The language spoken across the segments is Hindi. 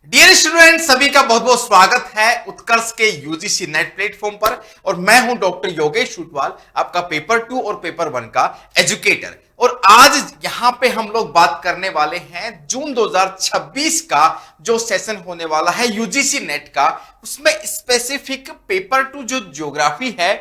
डियर स्टूडेंट, सभी का बहुत बहुत स्वागत है उत्कर्ष के यूजीसी नेट प्लेटफॉर्म पर। और मैं हूं डॉक्टर योगेश शुटवाल, आपका पेपर 2 और पेपर 1 का एजुकेटर। और आज यहां पे हम लोग बात करने वाले हैं जून 2026 का जो सेशन होने वाला है यूजीसी नेट का, उसमें स्पेसिफिक पेपर 2 जो ज्योग्राफी है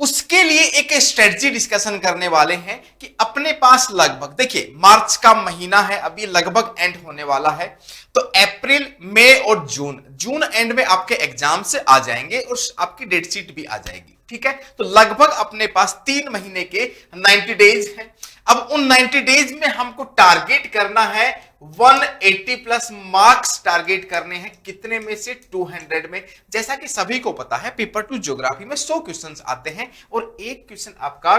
उसके लिए एक स्ट्रेटजी डिस्कशन करने वाले हैं कि अपने पास लगभग देखिए मार्च का महीना है, अभी लगभग एंड होने वाला है। तो अप्रैल, मई और जून एंड में आपके एग्जाम से आ जाएंगे और आपकी डेट शीट भी आ जाएगी। ठीक है, तो लगभग अपने पास 3 महीने के 90 डेज हैं। अब उन 90 डेज में हमको टारगेट करना है 180 प्लस मार्क्स टारगेट करने हैं। कितने में से? 200 में। जैसा कि सभी को पता है पेपर 2 ज्योग्राफी में 100 क्वेश्चंस आते हैं और एक क्वेश्चन आपका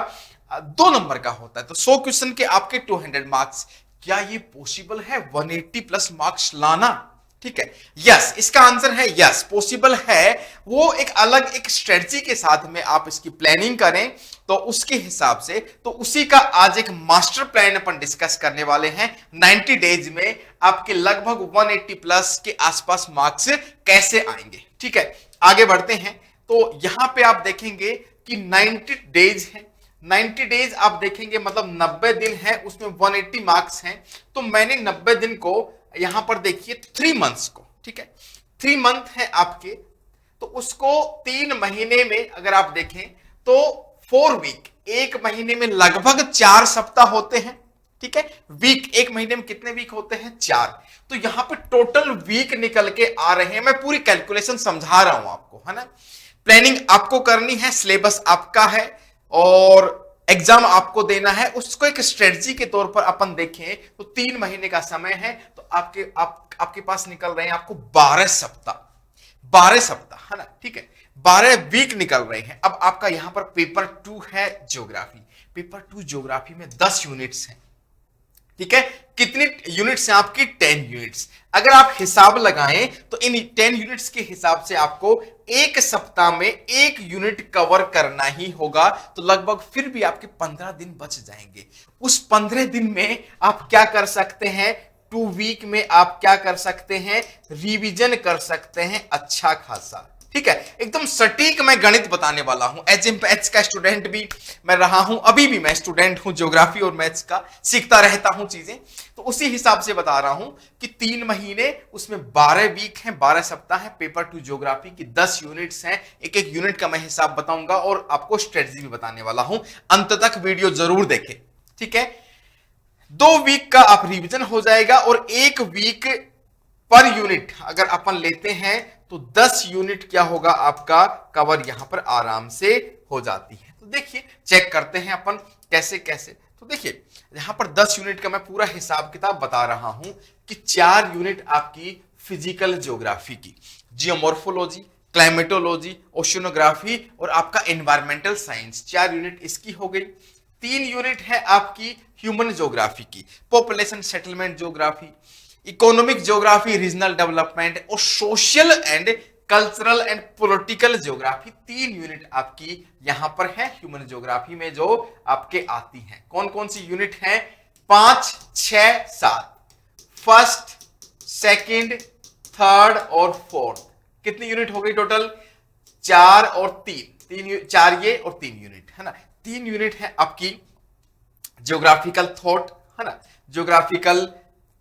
2 नंबर का होता है, तो 100 क्वेश्चन के आपके 200 मार्क्स। क्या ये पॉसिबल है 180 प्लस मार्क्स लाना? ठीक है, यस, इसका आंसर है यस, पॉसिबल है। वो एक अलग एक स्ट्रेटजी के साथ में आप इसकी प्लानिंग करें तो उसके हिसाब से, तो उसी का आज एक मास्टर प्लान अपन डिस्कस करने वाले हैं। 90 डेज में आपके लगभग 180 प्लस के आसपास मार्क्स कैसे आएंगे। ठीक है, आगे बढ़ते हैं। तो यहां पे आप देखेंगे कि 90 डेज है, 90 डेज आप देखेंगे मतलब 90 दिन है, उसमें 180 मार्क्स हैं। तो मैंने 90 दिन को यहां पर देखिए 3 मंथ्स को, ठीक है, 3 मंथ है आपके, तो उसको 3 महीने में अगर आप देखें तो 4 वीक, एक महीने में लगभग 4 सप्ताह होते हैं। ठीक है, वीक एक महीने में कितने वीक होते हैं? 4। तो यहां पे टोटल वीक निकल के आ रहे हैं। मैं पूरी कैलकुलेशन समझा रहा हूं आपको, है ना। प्लानिंग आपको करनी है, सिलेबस आपका है और एग्जाम आपको देना है। उसको एक स्ट्रेटजी के तौर पर अपन देखें तो 3 महीने का समय है, तो आपके पास निकल रहे हैं आपको 12 सप्ताह, 12 सप्ताह, है ना। ठीक है, 12 वीक निकल रहे हैं। अब आपका यहां पर पेपर 2 है ज्योग्राफी। पेपर 2 ज्योग्राफी में 10 यूनिट्स हैं। ठीक है, कितनी यूनिट्स हैं आपकी? 10 यूनिट्स। अगर आप हिसाब लगाएं तो इन 10 यूनिट्स के हिसाब से आपको एक सप्ताह में एक यूनिट कवर करना ही होगा। तो लगभग फिर भी आपके 15 दिन बच जाएंगे। उस 15 दिन में आप क्या कर सकते हैं? 2 वीक में आप क्या कर सकते हैं? रिवीजन कर सकते हैं अच्छा खासा। ठीक है, एकदम सटीक मैं गणित बताने वाला हूं। एज ए मैथ्स का स्टूडेंट भी मैं रहा हूं, अभी भी मैं स्टूडेंट हूं ज्योग्राफी और मैथ्स का, सीखता रहता हूं चीजें। तो उसी हिसाब से बता रहा हूं कि 3 महीने, उसमें 12 वीक हैं, 12 सप्ताह हैं। पेपर 2 ज्योग्राफी की 10 यूनिट्स हैं। एक एक यूनिट का मैं हिसाब बताऊंगा और आपको स्ट्रेटजी भी बताने वाला हूं। अंत तक वीडियो जरूर देखें। ठीक है, 2 वीक का आप रिवीजन हो जाएगा और 1 वीक पर यूनिट अगर अपन लेते हैं तो 10 यूनिट क्या होगा आपका कवर यहां पर आराम से हो जाती है। तो देखिए, चेक करते हैं अपन कैसे कैसे। तो देखिए, यहां पर 10 यूनिट का मैं पूरा हिसाब किताब बता रहा हूं कि 4 यूनिट आपकी फिजिकल ज्योग्राफी की, जियोमॉर्फोलॉजी, क्लाइमेटोलॉजी, ओशिनोग्राफी और आपका एनवायरमेंटल साइंस, 4 यूनिट इसकी हो गई। 3 यूनिट है आपकी ह्यूमन ज्योग्राफी की, population settlement geography, economic geography, regional development और social and cultural and political geography. 3 unit आपकी यहां पर है ह्यूमन ज्योग्राफी में जो आपके आती हैं। कौन कौन सी यूनिट है? 5, 6, 7। फर्स्ट, सेकंड, थर्ड और फोर्थ। कितनी यूनिट हो गई टोटल? 4 और 3, 4 ये और 3 यूनिट, है ना। 3 यूनिट है आपकी ज्योग्राफिकल थॉट, है ना, ज्योग्राफिकल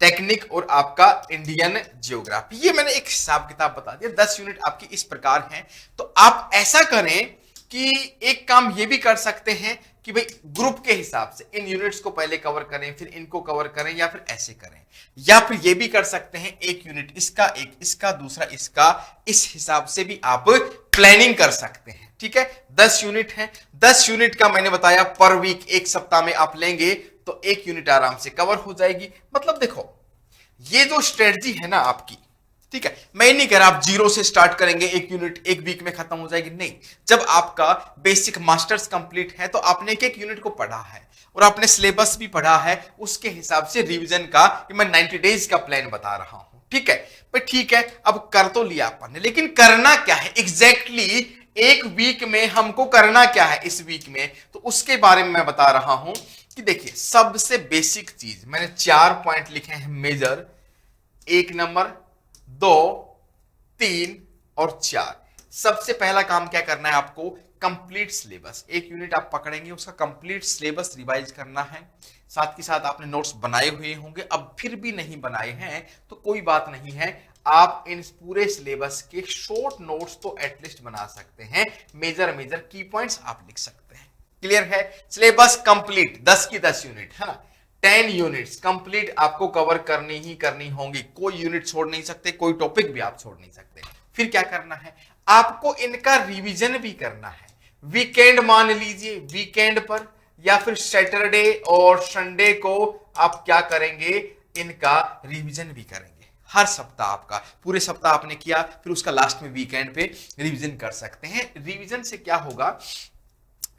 टेक्निक और आपका इंडियन ज्योग्राफी। ये मैंने एक हिसाब किताब बता दिया। 10 यूनिट आपकी इस प्रकार हैं। तो आप ऐसा करें कि एक काम ये भी कर सकते हैं कि भाई ग्रुप के हिसाब से इन यूनिट्स को पहले कवर करें, फिर इनको कवर करें, या फिर ऐसे करें, या फिर ये भी कर सकते हैं एक यूनिट इसका, एक इसका, दूसरा इसका। इस हिसाब से भी आप प्लानिंग कर सकते हैं। ठीक है, 10 यूनिट है। 10 यूनिट का मैंने बताया पर वीक, एक सप्ताह में आप लेंगे तो 1 यूनिट आराम से कवर हो जाएगी। मतलब देखो, ये जो स्ट्रेटजी है ना आपकी, ठीक है, मैं नहीं कह रहा आप 0 से स्टार्ट करेंगे, 1 यूनिट 1 वीक में खत्म हो जाएगी, नहीं। जब आपका बेसिक मास्टर्स कंप्लीट है तो आपने एक यूनिट को पढ़ा है और आपने सिलेबस भी पढ़ा है, उसके हिसाब से रिवीजन का मैं 90 डेज का प्लान बता रहा हूं। ठीक है, पर ठीक है, अब कर तो लिया आपने, लेकिन करना क्या है एग्जैक्टली 1 वीक में हमको करना क्या है इस वीक में, तो उसके बारे में मैं बता रहा हूं कि देखिए, सबसे बेसिक चीज मैंने 4 पॉइंट लिखे हैं मेजर। 1 नंबर, 2, 3 और 4। सबसे पहला काम क्या करना है आपको, कंप्लीट सिलेबस। एक यूनिट आप पकड़ेंगे, उसका कंप्लीट सिलेबस रिवाइज करना है। साथ के साथ आपने नोट्स बनाए हुए होंगे, अब फिर भी नहीं बनाए हैं तो कोई बात नहीं है, आप इन पूरे सिलेबस के शॉर्ट नोट्स तो एटलीस्ट बना सकते हैं। मेजर मेजर की पॉइंट्स आप लिख सकते हैं। क्लियर है? सिलेबस कंप्लीट 10 की 10 यूनिट है ना, 10 यूनिट्स कंप्लीट आपको कवर करनी ही करनी होंगी। कोई यूनिट छोड़ नहीं सकते, कोई टॉपिक भी आप छोड़ नहीं सकते। फिर क्या करना है, आपको इनका रिवीजन भी करना है। वीकेंड मान लीजिए, वीकेंड पर या फिर सैटरडे और संडे को आप क्या करेंगे, इनका रिवीजन भी करेंगे। हर सप्ताह आपका, पूरे सप्ताह आपने किया, फिर उसका लास्ट में वीकेंड पे रिवीजन कर सकते हैं। रिवीजन से क्या होगा,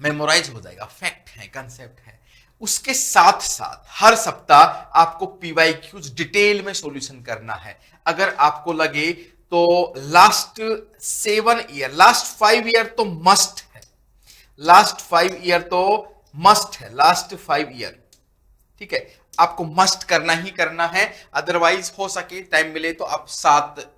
मेमोराइज हो जाएगा, फैक्ट है, कंसेप्ट है। उसके साथ साथ हर सप्ताह आपको पीवाईक्यूज डिटेल में सॉल्यूशन करना है। अगर आपको लगे तो लास्ट 7 ईयर, लास्ट 5 ईयर तो मस्ट है, लास्ट 5 ईयर तो मस्ट है, लास्ट 5 ईयर, ठीक है, आपको मस्ट करना ही करना है। अदरवाइज हो सके टाइम मिले तो आप 7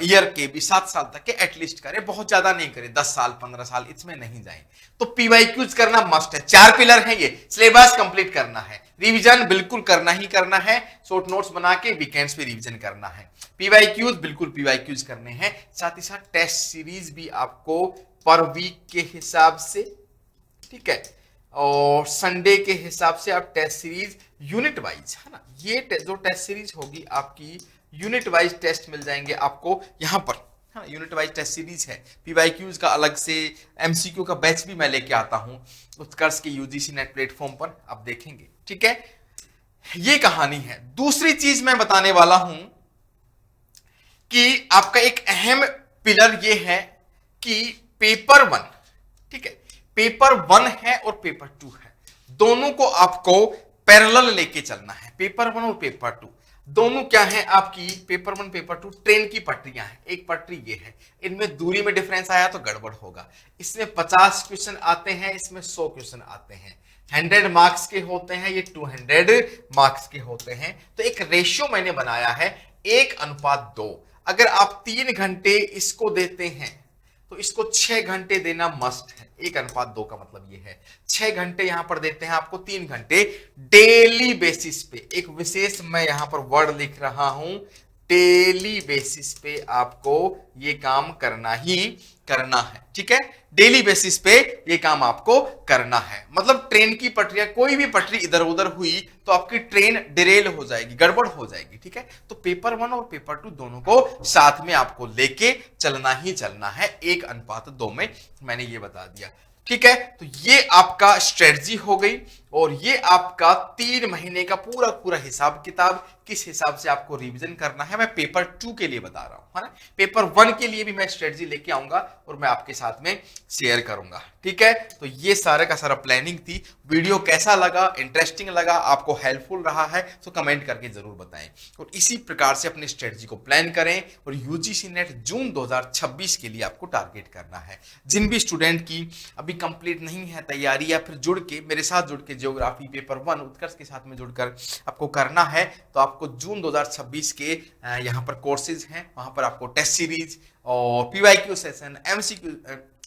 ईयर के भी, 7 साल तक के एटलीस्ट करें, बहुत ज्यादा नहीं करें, 10 साल 15 साल इसमें नहीं जाएं। तो पीवाईक्यूज करना मस्ट है। 4 पिलर है ये, सिलेबस कंप्लीट करना है, रिवीजन बिल्कुल करना ही करना है, शॉर्ट नोट्स बना के वीकेंड्स पे रिवीजन करना है, पीवाईक्यूज बिल्कुल पीवाईक्यूज करने हैं। साथ ही साथ टेस्ट सीरीज भी आपको पर वीक के हिसाब से, ठीक है, और संडे के हिसाब से आप टेस्ट सीरीज यूनिट वाइज, है ना, ये जो टेस्ट सीरीज होगी आपकी यूनिट वाइज टेस्ट मिल जाएंगे आपको यहां पर, है ना, यूनिट वाइज टेस्ट सीरीज है। पीवाईक्यूज का अलग से, एमसीक्यू का बैच भी मैं लेके आता हूं उत्कर्ष के यूजीसी नेट प्लेटफॉर्म पर, आप देखेंगे। ठीक है, ये कहानी है। दूसरी चीज मैं बताने वाला हूं कि आपका एक अहम पिलर ये है कि पेपर 1, ठीक है, पेपर 1 है और पेपर 2 है, दोनों को आपको पैरेलल लेके चलना है। पेपर 1 और पेपर 2 दोनों क्या है आपकी, पेपर 1 पेपर 2 ट्रेन की पटरियां हैं। एक पटरी ये है, इनमें दूरी में डिफरेंस आया तो गड़बड़ होगा। इसमें 50 क्वेश्चन आते हैं, इसमें 100 क्वेश्चन आते हैं। 100 मार्क्स के होते हैं, ये 200 मार्क्स के होते हैं। तो एक रेशियो मैंने बनाया है 1:2। अगर आप 3 घंटे इसको देते हैं तो इसको 6 घंटे देना मस्ट है। 1:2 का मतलब ये है 6 घंटे यहां पर देते हैं आपको, 3 घंटे डेली बेसिस पे। एक विशेष मैं यहां पर वर्ड लिख रहा हूं, डेली बेसिस पे आपको ये काम करना ही करना है। ठीक है, डेली बेसिस पे ये काम आपको करना है। मतलब ट्रेन की पटरियां, कोई भी पटरी इधर उधर हुई तो आपकी ट्रेन डिरेल हो जाएगी, गड़बड़ हो जाएगी। ठीक है, तो पेपर 1 और पेपर 2 दोनों को साथ में आपको लेके चलना ही चलना है 1:2 में, मैंने ये बता दिया। ठीक है, तो ये आपका स्ट्रेटजी हो गई और ये आपका 3 महीने का पूरा पूरा हिसाब किताब, किस हिसाब से आपको रिवीजन करना है, मैं पेपर 2 के लिए बता रहा हूं, है ना। पेपर 1 के लिए भी मैं स्ट्रेटजी लेके आऊंगा और मैं आपके साथ में शेयर करूंगा। ठीक है, तो ये सारा का सारा प्लानिंग थी। वीडियो कैसा लगा, इंटरेस्टिंग लगा, आपको हेल्पफुल रहा है तो कमेंट करके जरूर बताएं और इसी प्रकार से अपनी स्ट्रेटजी को प्लान करें। और यूजीसी नेट जून 2026 के लिए आपको टारगेट करना है। जिन भी स्टूडेंट की अभी कंप्लीट नहीं है तैयारी, या फिर जुड़ के मेरे साथ जुड़ के ज्योग्राफी पेपर 1 उत्कर्ष के साथ में जुड़कर आपको करना है, तो आपको जून 2026 के यहाँ पर कोर्सेज हैं, वहां पर आपको टेस्ट सीरीज और पीवाईक्यू सेशन,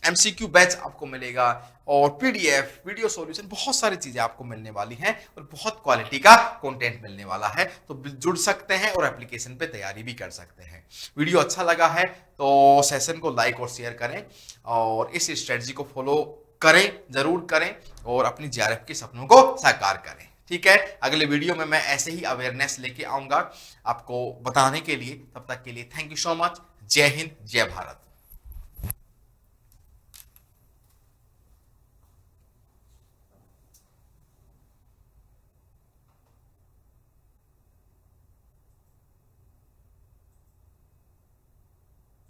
एमसीक्यू बैच आपको मिलेगा और पीडीएफ, वीडियो सॉल्यूशन, बहुत सारी चीजें आपको मिलने वाली हैं और बहुत क्वालिटी का कंटेंट मिलने वाला है। तो जुड़ सकते हैं और एप्लीकेशन पे तैयारी भी कर सकते हैं। वीडियो अच्छा लगा है तो सेशन को लाइक और शेयर करें और इस स्ट्रेटजी को फॉलो करें, जरूर करें और अपनी जीआरएफ के सपनों को साकार करें। ठीक है, अगले वीडियो में मैं ऐसे ही अवेयरनेस लेके आऊंगा आपको बताने के लिए। तब तक के लिए थैंक यू सो मच। जय हिंद, जय भारत।